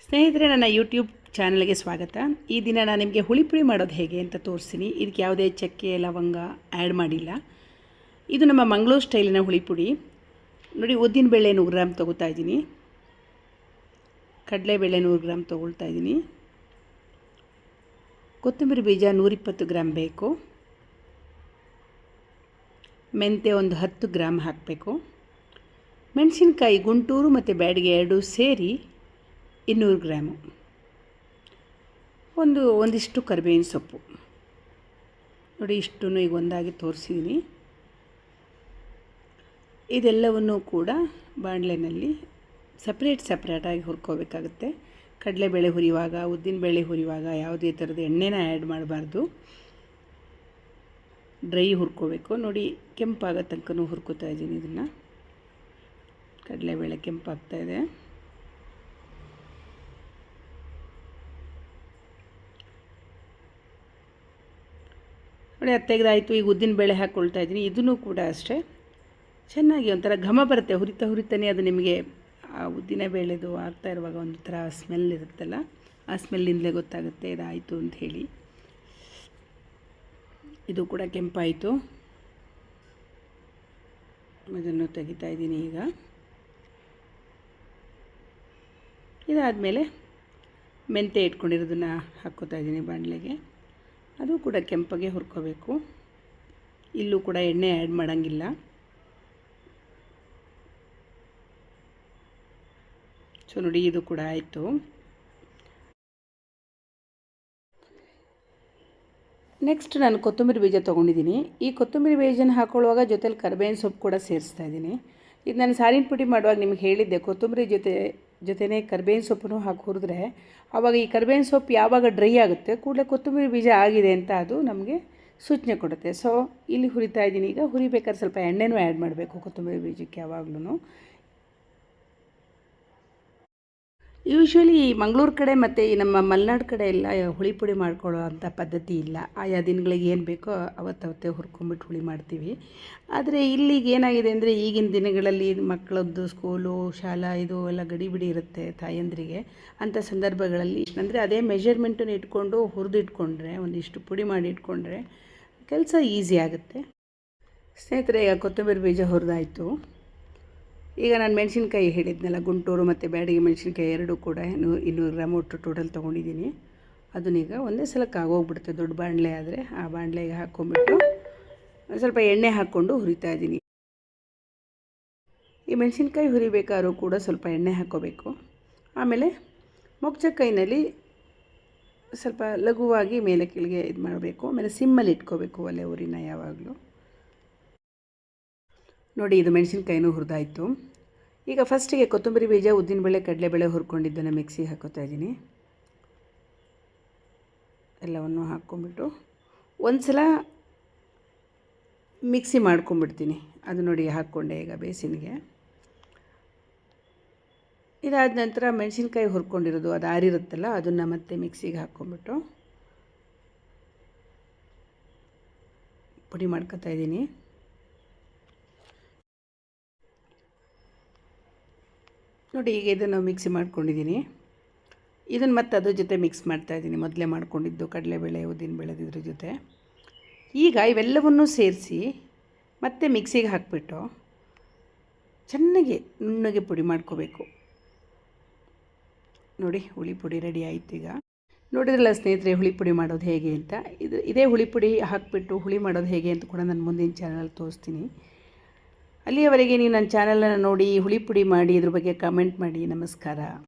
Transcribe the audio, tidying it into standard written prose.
ಸ್ನೇಹಿತರೆ, ನನ್ನ ಯೂಟ್ಯೂಬ್ ಚಾನಲ್ಗೆ ಸ್ವಾಗತ. ಈ ದಿನ ನಾನು ನಿಮಗೆ ಹುಳಿಪುಳಿ ಮಾಡೋದು ಹೇಗೆ ಅಂತ ತೋರಿಸ್ತೀನಿ. ಇದಕ್ಕೆ ಯಾವುದೇ ಚಕ್ಕೆ ಲವಂಗ ಆ್ಯಡ್ ಮಾಡಿಲ್ಲ. ಇದು ನಮ್ಮ ಮಂಗಳೂರು ಸ್ಟೈಲಿನ ಹುಳಿಪುಡಿ. ನೋಡಿ, ಉದ್ದಿನಬೇಳೆ 100 ಗ್ರಾಮ್ ತೊಗೋತಾ ಇದ್ದೀನಿ, ಕಡಲೆಬೇಳೆ 100 ಗ್ರಾಮ್ ತೊಗೊಳ್ತಾ ಇದ್ದೀನಿ, ಕೊತ್ತಂಬರಿ ಬೀಜ 120 ಗ್ರಾಮ್ ಬೇಕು, ಮೆಂತ್ಯ ಒಂದು 10 ಗ್ರಾಮ್ ಹಾಕಬೇಕು, ಮೆಣಸಿನ್ಕಾಯಿ ಗುಂಟೂರು ಮತ್ತು ಬ್ಯಾಡಿಗೆ ಎರಡೂ ಸೇರಿ 200 ಗ್ರಾಮು, ಒಂದಿಷ್ಟು ಕರಿಬೇವಿನ ಸೊಪ್ಪು. ನೋಡಿ, ಇಷ್ಟೂ ಈಗ ಒಂದಾಗಿ ತೋರಿಸಿದ್ದೀನಿ. ಇದೆಲ್ಲವನ್ನು ಕೂಡ ಬಾಣಲೆಯಲ್ಲಿ ಸಪ್ರೇಟಾಗಿ ಹುರ್ಕೋಬೇಕಾಗುತ್ತೆ. ಕಡಲೆಬೇಳೆ ಹುರಿಯುವಾಗ, ಉದ್ದಿನಬೇಳೆ ಹುರಿಯುವಾಗ ಯಾವುದೇ ಥರದ ಎಣ್ಣೆನ ಆ್ಯಡ್ ಮಾಡಬಾರ್ದು, ಡ್ರೈ ಹುರ್ಕೋಬೇಕು. ನೋಡಿ, ಕೆಂಪಾಗೋ ತನಕ ಹುರ್ಕೋತಾ ಇದ್ದೀನಿ. ಇದನ್ನು ಕಡಲೆಬೇಳೆ ಕೆಂಪಾಗ್ತಾಯಿದೆ. ನೋಡಿ, ಅದು ತೆಗೆದಾಯಿತು. ಈಗ ಉದ್ದಿನಬೇಳೆ ಹಾಕ್ಕೊಳ್ತಾ ಇದ್ದೀನಿ. ಇದನ್ನು ಕೂಡ ಅಷ್ಟೇ ಚೆನ್ನಾಗಿ ಒಂಥರ ಘಮ ಬರುತ್ತೆ. ಹುರಿತಾನೆ ಅದು ನಿಮಗೆ ಆ ಉದ್ದಿನಬೇಳೆದು ಆಗ್ತಾ ಇರುವಾಗ ಒಂದು ಥರ ಸ್ಮೆಲ್ ಇರುತ್ತಲ್ಲ, ಆ ಸ್ಮೆಲ್ಲಿಂದಲೇ ಗೊತ್ತಾಗುತ್ತೆ ಇದಾಯಿತು ಅಂತ ಹೇಳಿ. ಇದು ಕೂಡ ಕೆಂಪಾಯಿತು. ಅದನ್ನು ತೆಗಿತಾ ಇದ್ದೀನಿ. ಈಗ ಇದಾದಮೇಲೆ ಮೆಂತ್ಯ ಇಟ್ಕೊಂಡಿರೋದನ್ನು ಹಾಕ್ಕೋತಾ ಇದ್ದೀನಿ ಬಾಣಲೆಗೆ. ಅದು ಕೂಡ ಕೆಂಪಗೆ ಹುರ್ಕೋಬೇಕು. ಇಲ್ಲೂ ಕೂಡ ಎಣ್ಣೆ ಆ್ಯಡ್ ಮಾಡೋಂಗಿಲ್ಲ. ಸೊ ನೋಡಿ, ಇದು ಕೂಡ ಆಯಿತು. ನೆಕ್ಸ್ಟ್ ನಾನು ಕೊತ್ತಂಬರಿ ಬೀಜ ತೊಗೊಂಡಿದ್ದೀನಿ. ಈ ಕೊತ್ತಂಬರಿ ಬೀಜನ ಹಾಕೊಳ್ಳುವಾಗ ಜೊತೆಲಿ ಕರಿಬೇವಿನ ಸೊಪ್ಪು ಕೂಡ ಸೇರಿಸ್ತಾ ಇದ್ದೀನಿ. ಇದು ನಾನು ಸಾರಿನ ಪುಡಿ ಮಾಡುವಾಗ ನಿಮಗೆ ಹೇಳಿದ್ದೆ, ಕೊತ್ತಂಬರಿ ಜೊತೆನೇ ಕರಿಬೇವಿನ ಸೊಪ್ಪನ್ನು ಹಾಕಿ ಹುರಿದ್ರೆ ಆವಾಗ ಈ ಕರಿಬೇವಿನ ಸೊಪ್ಪು ಯಾವಾಗ ಡ್ರೈ ಆಗುತ್ತೆ ಕೂಡಲೇ ಕೊತ್ತಂಬರಿ ಬೀಜ ಆಗಿದೆ ಅಂತ ಅದು ನಮಗೆ ಸೂಚನೆ ಕೊಡುತ್ತೆ. ಸೊ ಇಲ್ಲಿ ಹುರಿತಾ ಇದ್ದೀನಿ. ಈಗ ಹುರಿಬೇಕಾದ್ರೆ ಸ್ವಲ್ಪ ಎಣ್ಣೆನೂ ಆ್ಯಡ್ ಮಾಡಬೇಕು ಕೊತ್ತಂಬರಿ ಬೀಜಕ್ಕೆ ಯಾವಾಗಲೂ. ಯೂಶ್ವಲಿ ಮಂಗಳೂರು ಕಡೆ ಮತ್ತು ಈ ನಮ್ಮ ಮಲೆನಾಡು ಕಡೆ ಎಲ್ಲ ಹುಳಿಪುಡಿ ಮಾಡ್ಕೊಳ್ಳೋ ಅಂಥ ಪದ್ಧತಿ ಇಲ್ಲ. ಆಯಾ ದಿನಗಳಿಗೆ ಏನು ಬೇಕೋ ಅವತ್ತೇ ಹುರ್ಕೊಂಬಿಟ್ಟು ಹುಳಿ ಮಾಡ್ತೀವಿ. ಆದರೆ ಇಲ್ಲಿಗೆ ಏನಾಗಿದೆ ಅಂದರೆ, ಈಗಿನ ದಿನಗಳಲ್ಲಿ ಮಕ್ಕಳದ್ದು ಸ್ಕೂಲು ಶಾಲಾ ಇದು ಎಲ್ಲ ಗಡಿಬಿಡಿ ಇರುತ್ತೆ ತಾಯಂದ್ರಿಗೆ. ಅಂಥ ಸಂದರ್ಭಗಳಲ್ಲಿ ಅಂದರೆ ಅದೇ ಮೆಷರ್ಮೆಂಟನ್ನು ಇಟ್ಕೊಂಡು ಹುರಿದಿಟ್ಕೊಂಡ್ರೆ, ಒಂದಿಷ್ಟು ಪುಡಿ ಮಾಡಿ ಇಟ್ಕೊಂಡ್ರೆ ಕೆಲಸ ಈಸಿ ಆಗುತ್ತೆ. ಸ್ನೇಹಿತರೆ, ಈಗ ಕೊತ್ತಂಬರಿ ಬೀಜ ಹುರಿದಾಯಿತು. ಈಗ ನಾನು ಮೆಣಸಿನ್ಕಾಯಿ ಹೇಳಿದ್ನಲ್ಲ, ಗುಂಟೂರು ಮತ್ತು ಬ್ಯಾಡಿಗೆ ಮೆಣಸಿನ್ಕಾಯಿ ಎರಡೂ ಕೂಡ 200 ಗ್ರಾಮ್ ಒಟ್ಟು ಟೋಟಲ್ ತೊಗೊಂಡಿದ್ದೀನಿ. ಅದನ್ನೀಗ ಒಂದೇ ಸಲಕ್ಕೆ ಆಗೋಗ್ಬಿಡುತ್ತೆ. ದೊಡ್ಡ ಬಾಣಲೆ ಆದರೆ ಆ ಬಾಣಲೆಗೆ ಹಾಕ್ಕೊಂಬಿಟ್ಟು ಸ್ವಲ್ಪ ಎಣ್ಣೆ ಹಾಕ್ಕೊಂಡು ಹುರಿತಾ ಇದ್ದೀನಿ. ಈ ಮೆಣಸಿನ್ಕಾಯಿ ಹುರಿಬೇಕಾದ್ರೂ ಕೂಡ ಸ್ವಲ್ಪ ಎಣ್ಣೆ ಹಾಕ್ಕೋಬೇಕು. ಆಮೇಲೆ ಮೊಗ್ಚ ಕೈನಲ್ಲಿ ಸ್ವಲ್ಪ ಲಘುವಾಗಿ ಮೇಲೆ ಕೆಳಗೆ ಇದು ಮಾಡಬೇಕು. ಆಮೇಲೆ ಸಿಮ್ಮಲ್ಲಿ ಇಟ್ಕೋಬೇಕು ಒಲೆ ಉರಿನ ಯಾವಾಗಲೂ. ನೋಡಿ, ಇದು ಮೆಣಸಿನ್ಕಾಯಿನೂ ಹುರಿದಾಯಿತು. ಈಗ ಫಸ್ಟಿಗೆ ಕೊತ್ತಂಬರಿ ಬೀಜ, ಉದ್ದಿನಬೇಳೆ, ಕಡಲೆಬೇಳೆ ಹುರ್ಕೊಂಡಿದ್ದನ್ನು ಮಿಕ್ಸಿಗೆ ಹಾಕೋತಾ ಇದ್ದೀನಿ. ಎಲ್ಲವನ್ನು ಹಾಕ್ಕೊಂಬಿಟ್ಟು ಒಂದು ಸಲ ಮಿಕ್ಸಿ ಮಾಡ್ಕೊಂಬಿಡ್ತೀನಿ. ಅದು ನೋಡಿ ಹಾಕ್ಕೊಂಡೆ ಈಗ ಬೇಸಿನ್ಗೆ. ಇದಾದ ನಂತರ ಮೆಣಸಿನ್ಕಾಯಿ ಹುರ್ಕೊಂಡಿರೋದು ಅದು ಆರಿರುತ್ತಲ್ಲ, ಅದನ್ನು ಮತ್ತೆ ಮಿಕ್ಸಿಗೆ ಹಾಕ್ಕೊಂಬಿಟ್ಟು ಪುಡಿ ಮಾಡ್ಕೊತಾ ಇದ್ದೀನಿ. ನೋಡಿ, ಈಗ ಇದನ್ನು ಮಿಕ್ಸಿ ಮಾಡ್ಕೊಂಡಿದ್ದೀನಿ. ಇದನ್ನು ಮತ್ತೆ ಅದ್ರ ಜೊತೆ ಮಿಕ್ಸ್ ಮಾಡ್ತಾಯಿದ್ದೀನಿ, ಮೊದಲೇ ಮಾಡ್ಕೊಂಡಿದ್ದು ಕಡಲೆಬೇಳೆ ಉದ್ದಿನಬೇಳೆದು ಇದ್ರ ಜೊತೆ. ಈಗ ಇವೆಲ್ಲವನ್ನೂ ಸೇರಿಸಿ ಮತ್ತೆ ಮಿಕ್ಸಿಗೆ ಹಾಕಿಬಿಟ್ಟು ಚೆನ್ನಾಗಿ ನುಣ್ಣಗೆ ಪುಡಿ ಮಾಡ್ಕೋಬೇಕು. ನೋಡಿ, ಹುಳಿ ಪುಡಿ ರೆಡಿ ಆಯಿತು. ಈಗ ನೋಡಿದ್ರಲ್ಲ ಸ್ನೇಹಿತರೆ, ಹುಳಿ ಪುಡಿ ಮಾಡೋದು ಹೇಗೆ ಅಂತ. ಇದೇ ಹುಳಿ ಪುಡಿ ಹಾಕಿಬಿಟ್ಟು ಹುಳಿ ಮಾಡೋದು ಹೇಗೆ ಅಂತ ಕೂಡ ನಾನು ಮುಂದಿನ ಚಾನಲಲ್ಲಿ ತೋರಿಸ್ತೀನಿ. ಅಲ್ಲಿಯವರೆಗೆ ನೀವು ನನ್ನ ಚಾನಲನ್ನು ನೋಡಿ ಹುಳಿ ಪುಡಿ ಮಾಡಿ ಇದ್ರ ಬಗ್ಗೆ ಕಮೆಂಟ್ ಮಾಡಿ. ನಮಸ್ಕಾರ.